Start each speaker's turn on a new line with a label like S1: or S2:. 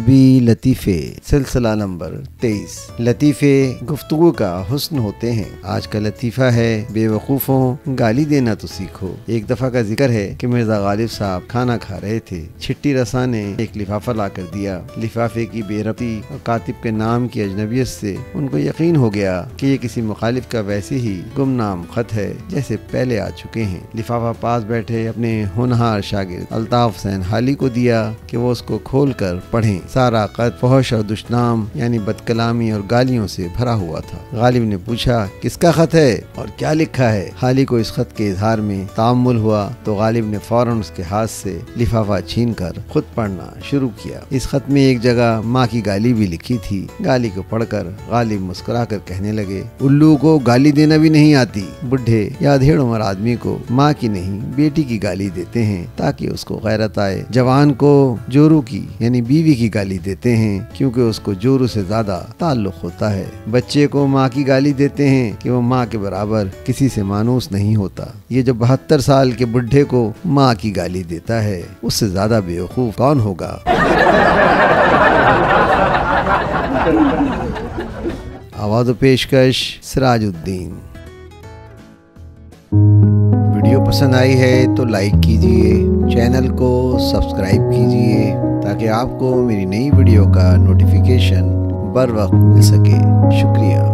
S1: ادبی لطیفے سلسلہ نمبر 23۔ لطیفے گفتگو کا حسن ہوتے ہیں۔ آج کا لطیفہ ہے بے وقوفوں گالی دینا تو سیکھو۔ ایک دفعہ کا ذکر ہے کہ مرزا غالب صاحب کھانا کھا رہے تھے۔ چھٹی رساں نے ایک لفافہ لا کر دیا۔ لفافے کی بے ربطی اور کاتب کے نام کی اجنبیت سے ان کو یقین ہو گیا کہ یہ کسی مخالف کا ویسے ہی گمنام خط ہے جیسے پہلے آ چکے ہیں۔ لفافہ پاس بیٹھے اپنے ہونہار شاگرد الطاف حسین حالی کو دیا کہ وہ اس کو کھول کر پڑھیں۔ سارا خط فحش اور دشنام یعنی بد کلامی اور گالیوں سے بھرا ہوا تھا۔ غالب نے پوچھا کس کا خط ہے اور کیا لکھا ہے؟ حالی کو اس خط کے اظہار میں تعمل ہوا تو غالب نے فوراً اس کے ہاتھ سے لفافہ چھین کر خود پڑھنا شروع کیا۔ اس خط میں ایک جگہ ماں کی گالی بھی لکھی تھی۔ گالی کو پڑھ کر غالب مسکرا کر کہنے لگے، الو کو گالی دینا بھی نہیں آتی۔ بڈھے یا ادھیڑ عمر آدمی کو ماں کی نہیں بیٹی کی گالی دیتے ہیں تاکہ اس کو غیرت آئے۔ جوان کو جورو کی یعنی بیوی کی گالی دیتے ہیں کیونکہ اس کو جورو سے زیادہ تعلق ہوتا ہے۔ بچے کو ماں کی گالی دیتے ہیں کہ وہ ماں کے برابر کسی سے مانوس نہیں ہوتا۔ یہ جو 72 سال کے بڈھے کو ماں کی گالی دیتا ہے اس سے زیادہ بیوقوف کون ہوگا؟ آواز و پیشکش سراج الدین۔ ویڈیو پسند آئی ہے تو لائک کیجئے، چینل کو سبسکرائب کیجئے تاکہ آپ کو میری نئی ویڈیو کا نوٹیفیکیشن بر وقت مل سکے۔ شکریہ۔